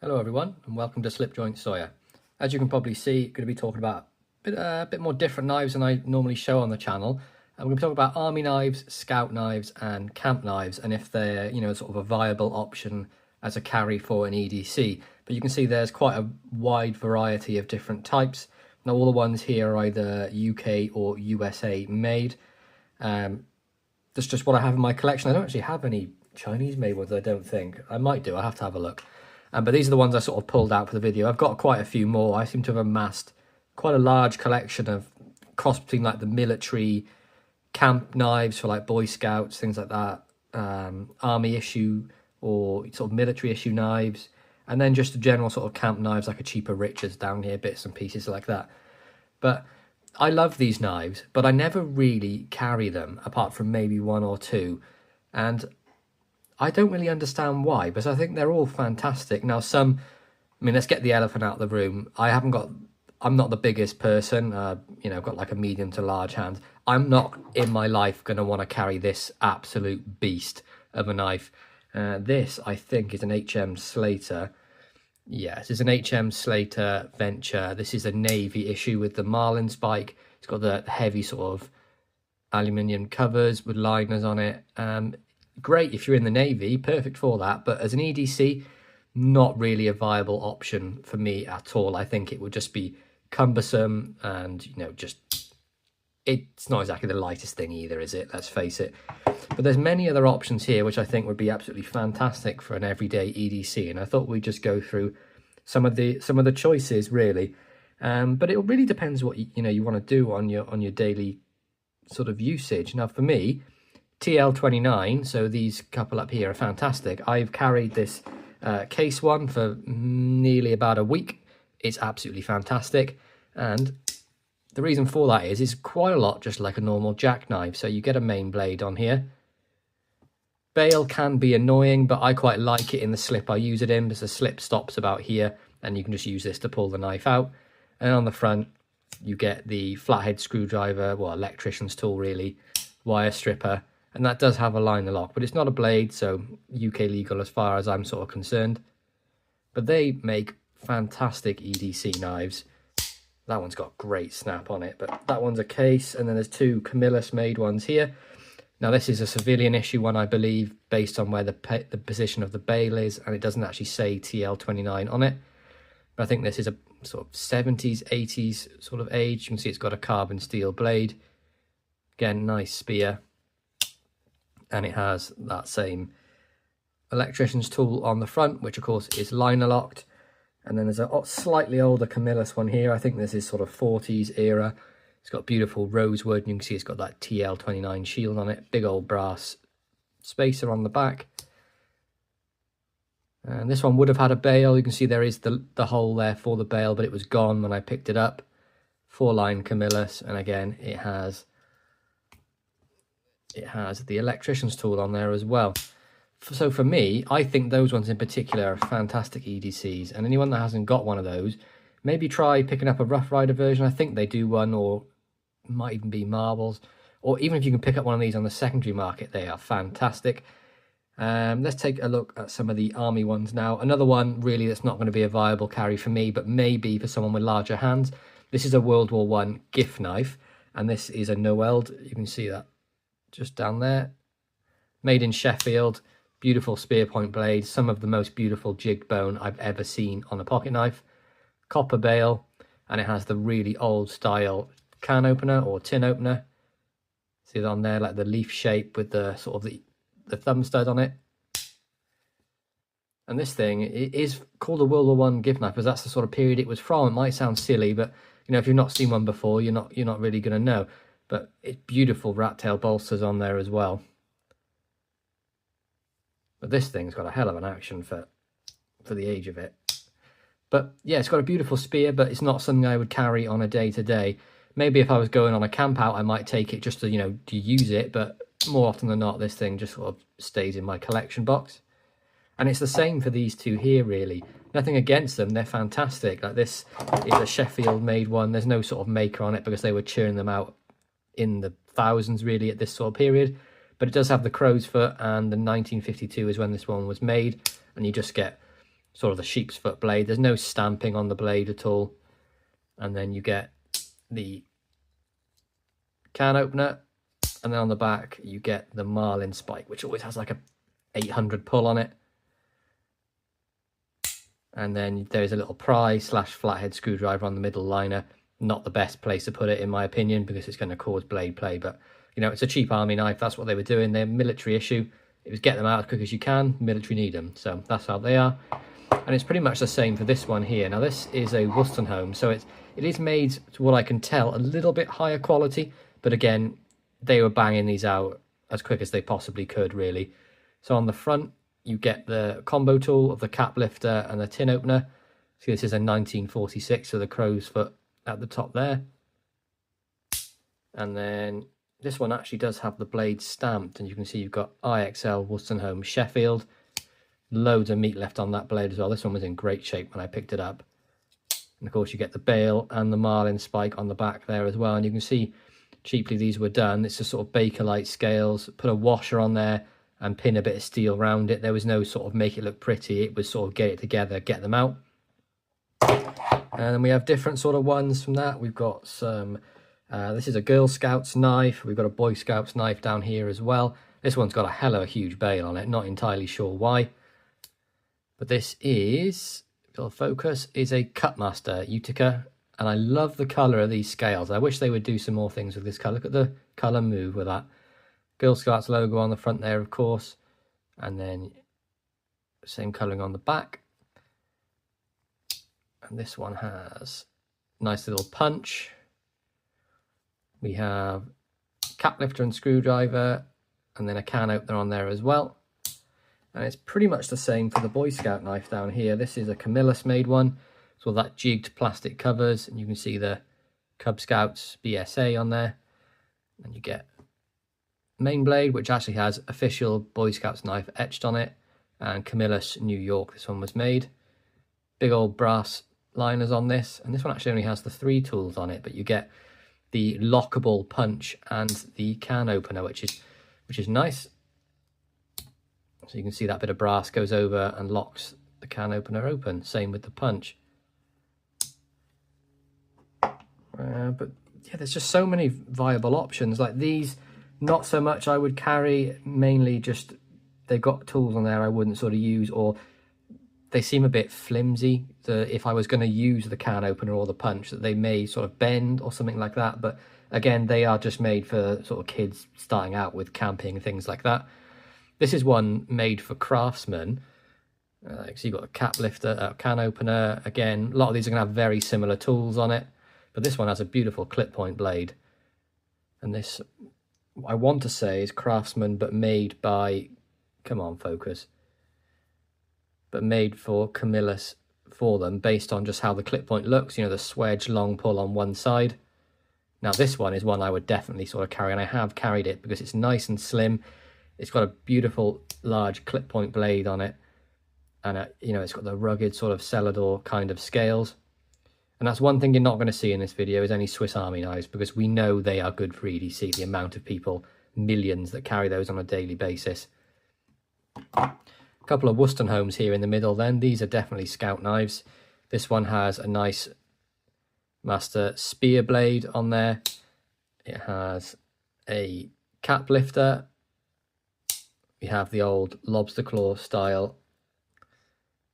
Hello everyone and welcome to Slipjoint Sawyer. As you can probably see, I'm going to be talking about a bit more different knives than I normally show on the channel. I'm going to be talking about army knives, scout knives and camp knives, and if they're, sort of a viable option as a carry for an EDC. But you can see there's quite a wide variety of different types. Now all the ones here are either UK or USA made. That's just what I have in my collection. I don't actually have any Chinese made ones, I don't think. I might do, I'll have to have a look. But these are the ones I sort of pulled out for the video. I've got quite a few more. I seem to have amassed quite a large collection of cross between like the military camp knives for like Boy Scouts, things like that, army issue or sort of military issue knives, and then just the general sort of camp knives like a cheaper Richards down here, bits and pieces like that. But I love these knives, but I never really carry them apart from maybe one or two. And I don't really understand why, because I think they're all fantastic. Now, let's get the elephant out of the room. I'm not the biggest person. I've got like a medium to large hand. I'm not in my life going to want to carry this absolute beast of a knife. This, I think, is an HM Slater. Yes, it's an HM Slater Venture. This is a Navy issue with the Marlin spike. It's got the heavy sort of aluminium covers with liners on it. Great if you're in the Navy, perfect for that, but as an EDC, not really a viable option for me at all. I think it would just be cumbersome and, it's not exactly the lightest thing either, is it? Let's face it. But there's many other options here which I think would be absolutely fantastic for an everyday EDC, and I thought we'd just go through some of the choices really. But it really depends what you want to do on your daily sort of usage. Now for me, TL29, so these couple up here are fantastic. I've carried this case one for nearly about a week. It's absolutely fantastic, and the reason for that is quite a lot just like a normal jackknife. So you get a main blade on here. Bail can be annoying, but I quite like it in the slip I use it in, because the slip stops about here and you can just use this to pull the knife out. And on the front you get the flathead screwdriver, well, electrician's tool really, wire stripper. And that does have a liner lock, but it's not a blade, so UK legal as far as I'm sort of concerned. But they make fantastic EDC knives. That one's got great snap on it, but that one's a case, and then there's two Camillus made ones here. Now this is a civilian issue one, I believe, based on where the position of the bail is, and it doesn't actually say TL29 on it. But I think this is a sort of 70s, 80s sort of age. You can see it's got a carbon steel blade. Again, nice spear. And it has that same electrician's tool on the front, which of course is liner locked. And then there's a slightly older Camillus one here. I think this is sort of 40s era. It's got beautiful rosewood, and you can see it's got that TL29 shield on it. Big old brass spacer on the back. And this one would have had a bail. You can see there is the hole there for the bail, but it was gone when I picked it up. 4-line Camillus, and again it has the electrician's tool on there as well. So for me, I think those ones in particular are fantastic EDCs, and anyone that hasn't got one of those, maybe try picking up a Rough Rider version. I think they do one, or it might even be marbles, or even if you can pick up one of these on the secondary market, they are fantastic. Let's take a look at some of the army ones now. Another one really that's not going to be a viable carry for me, but maybe for someone with larger hands. This is a World War I gift knife, and this is a Noeld. You can see that just down there, made in Sheffield. Beautiful spear point blade, some of the most beautiful jigged bone I've ever seen on a pocket knife. Copper bail, and it has the really old style can opener or tin opener. See it on there, like the leaf shape with the sort of the thumb stud on it. And this thing, it is called a World War I gift knife because that's the sort of period it was from. It might sound silly, but if you've not seen one before, you're not really going to know. But it's beautiful rat tail bolsters on there as well. But this thing's got a hell of an action for the age of it. But yeah, it's got a beautiful spear, but it's not something I would carry on a day-to-day. Maybe if I was going on a camp out, I might take it just to, to use it. But more often than not, this thing just sort of stays in my collection box. And it's the same for these two here, really. Nothing against them, they're fantastic. Like this is a Sheffield-made one. There's no sort of maker on it because they were churning them out in the thousands, really, at this sort of period. But it does have the crow's foot, and the 1952 is when this one was made, and you just get sort of the sheep's foot blade. There's no stamping on the blade at all. And then you get the can opener, and then on the back you get the marlin spike, which always has like a 800 pull on it. And then there's a little pry / flathead screwdriver on the middle liner. Not the best place to put it in my opinion, because it's going to cause blade play, but you know, it's a cheap army knife. That's what they were doing. They're military issue. It was get them out as quick as you can. Military need them, so that's how they are. And it's pretty much the same for this one here. Now this is a Wolstenholme, so it is made, to what I can tell, a little bit higher quality, but again, they were banging these out as quick as they possibly could, really. So on the front, you get the combo tool of the cap lifter and the tin opener. See, this is a 1946, so the crow's foot at the top there. And then this one actually does have the blade stamped, and you can see you've got IXL Wolstenholme Sheffield. Loads of meat left on that blade as well. This one was in great shape when I picked it up. And of course you get the bail and the marlin spike on the back there as well. And you can see cheaply these were done. It's just sort of Bakelite scales, put a washer on there and pin a bit of steel around it. There was no sort of make it look pretty. It was sort of get it together, get them out. And then we have different sort of ones from that. We've got some, this is a Girl Scouts knife. We've got a Boy Scouts knife down here as well. This one's got a hell of a huge bail on it. Not entirely sure why. But this is, it'll focus, is a Cutmaster Utica. And I love the colour of these scales. I wish they would do some more things with this colour. Look at the colour move with that. Girl Scouts logo on the front there, of course. And then same colouring on the back. And this one has nice little punch. We have cap lifter and screwdriver, and then a can opener on there as well. And it's pretty much the same for the Boy Scout knife down here. This is a Camillus made one. So that jigged plastic covers, and you can see the Cub Scouts BSA on there. And you get main blade, which actually has official Boy Scouts knife etched on it, and Camillus New York, this one was made. Big old brass liners on this, and this one actually only has the 3 tools on it, but you get the lockable punch and the can opener, which is nice. So you can see that bit of brass goes over and locks the can opener open. Same with the punch. But yeah, there's just so many viable options. Like these, not so much I would carry, mainly just they've got tools on there I wouldn't sort of use, or they seem a bit flimsy. If I was going to use the can opener or the punch, that they may sort of bend or something like that. But again, they are just made for sort of kids starting out with camping and things like that. This is one made for craftsmen. So you've got a cap lifter, a can opener. Again, a lot of these are going to have very similar tools on it. But this one has a beautiful clip point blade. And this, I want to say, is craftsman, but made by, come on, focus. But made for Camillus for them, based on just how the clip point looks. You know, the swedge long pull on one side. Now this one is one I would definitely sort of carry, and I have carried it because it's nice and slim. It's got a beautiful large clip point blade on it, and you know, it's got the rugged sort of Celador kind of scales. And that's one thing you're not going to see in this video, is any Swiss Army knives, because we know they are good for EDC, the amount of people, millions, that carry those on a daily basis. A couple of Wolstenholmes here in the middle then. These are definitely Scout knives. This one has a nice Master spear blade on there. It has a cap lifter. We have the old lobster claw style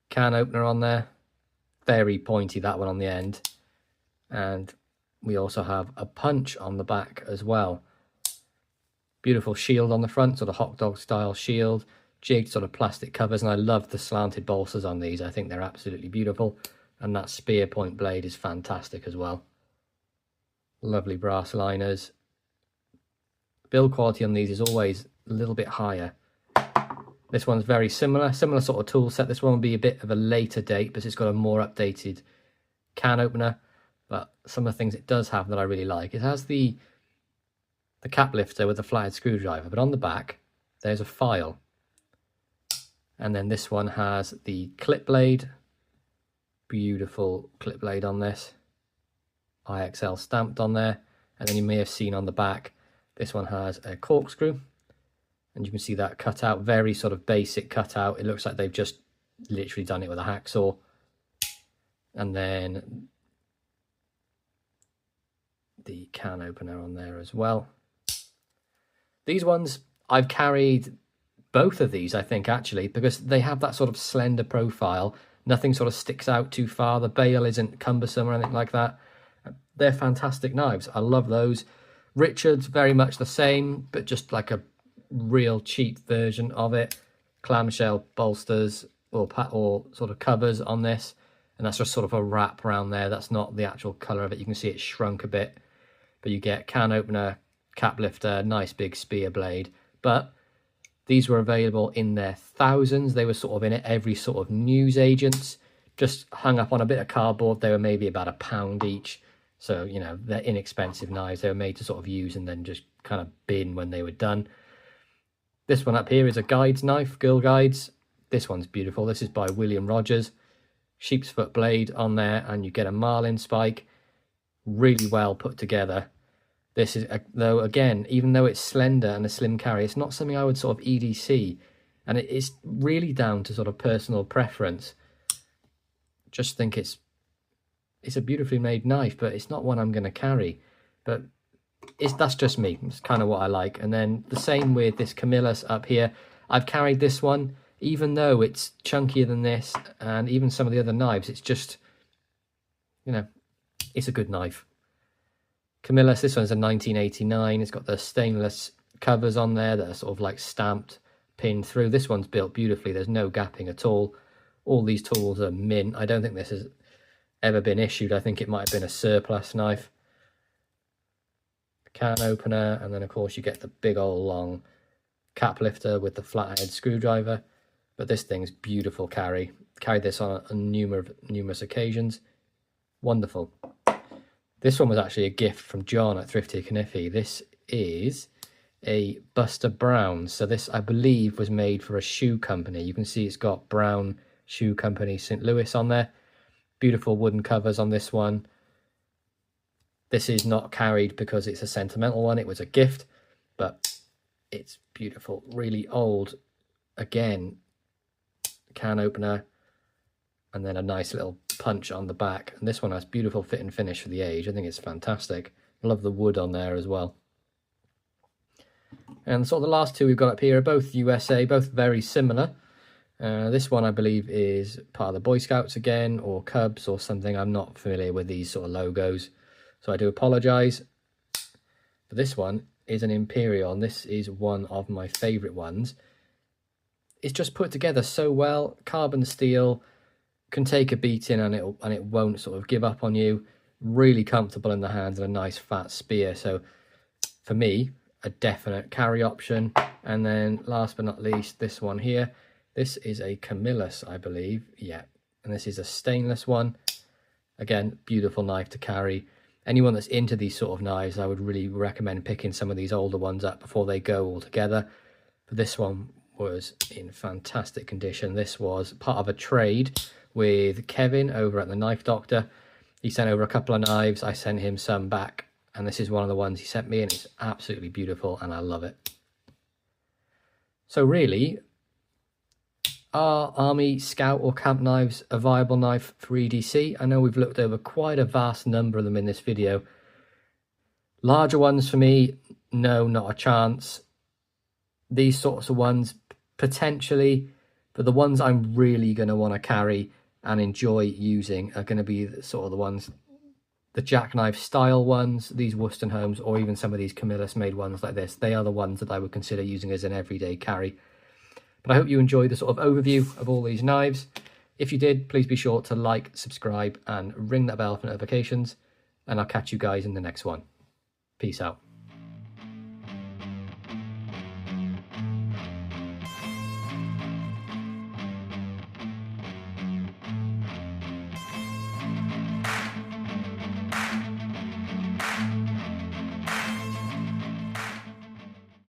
can opener on there. Very pointy, that one on the end. And we also have a punch on the back as well. Beautiful shield on the front, sort of hot dog style shield. Jigged sort of plastic covers, and I love the slanted bolsters on these. I think they're absolutely beautiful. And that spear point blade is fantastic as well. Lovely brass liners. Build quality on these is always a little bit higher. This one's very similar sort of tool set. This one will be a bit of a later date, but it's got a more updated can opener. But some of the things it does have that I really like, it has the cap lifter with the flathead screwdriver, but on the back there's a file. And then this one has the clip blade. Beautiful clip blade on this. IXL stamped on there. And then you may have seen on the back, this one has a corkscrew. And you can see that cut out, very sort of basic cut out. It looks like they've just literally done it with a hacksaw. And then the can opener on there as well. These ones, I've carried both of these, I think, actually, because they have that sort of slender profile. Nothing sort of sticks out too far. The bail isn't cumbersome or anything like that. They're fantastic knives. I love those. Richard's very much the same, but just like a real cheap version of it. Clamshell bolsters or sort of covers on this, and that's just sort of a wrap around there. That's not the actual colour of it. You can see it shrunk a bit, but you get can opener, cap lifter, nice big spear blade. But these were available in their thousands. They were sort of in every sort of news agents, just hung up on a bit of cardboard. They were maybe about £1 each. So, you know, they're inexpensive knives. They were made to sort of use and then just kind of bin when they were done. This one up here is a guides knife, Girl Guides. This one's beautiful. This is by William Rogers. Sheep's foot blade on there, and you get a marlin spike. Really well put together. This is, though, again, even though it's slender and a slim carry, it's not something I would sort of EDC. And it is really down to sort of personal preference. Just think it's a beautifully made knife, but it's not one I'm going to carry. But that's just me. It's kind of what I like. And then the same with this Camillus up here. I've carried this one, even though it's chunkier than this and even some of the other knives. It's just, you know, it's a good knife. Camillus, this one's a 1989. It's got the stainless covers on there that are sort of like stamped, pinned through. This one's built beautifully. There's no gapping at all. All these tools are mint. I don't think this has ever been issued. I think it might have been a surplus knife. Can opener, and then of course you get the big old long cap lifter with the flathead screwdriver. But this thing's beautiful carry. Carried this on numerous occasions. Wonderful. This one was actually a gift from John at Thrifty Caniffy. This is a Buster Brown. So this, I believe, was made for a shoe company. You can see it's got Brown Shoe Company St. Louis on there. Beautiful wooden covers on this one. This is not carried because it's a sentimental one. It was a gift, but it's beautiful. Really old. Again, can opener, and then a nice little punch on the back. And this one has beautiful fit and finish for the age. I think it's fantastic. I love the wood on there as well. And sort of the last two we've got up here are both USA, both very similar. This one, I believe, is part of the Boy Scouts again, or Cubs or something. I'm not familiar with these sort of logos, so I do apologise. But this one is an Imperial, and this is one of my favourite ones. It's just put together so well. Carbon steel, can take a beating and it won't sort of give up on you. Really comfortable in the hands, and a nice fat spear. So for me, a definite carry option. And then last but not least, this one here. This is a Camillus, I believe. Yeah, and this is a stainless one. Again, beautiful knife to carry. Anyone that's into these sort of knives, I would really recommend picking some of these older ones up before they go altogether. But this one was in fantastic condition. This was part of a trade with Kevin over at the Knife Doctor. He sent over a couple of knives. I sent him some back, and this is one of the ones he sent me, and it's absolutely beautiful, and I love it. So really, are Army, Scout or Camp knives a viable knife for EDC? I know we've looked over quite a vast number of them in this video. Larger ones for me, no, not a chance. These sorts of ones, potentially, but the ones I'm really going to want to carry and enjoy using are going to be sort of the ones, the jackknife style ones, these Worstenholmes, or even some of these Camillus made ones like this. They are the ones that I would consider using as an everyday carry. But I hope you enjoyed the sort of overview of all these knives. If you did, please be sure to like, subscribe, and ring that bell for notifications. And I'll catch you guys in the next one. Peace out.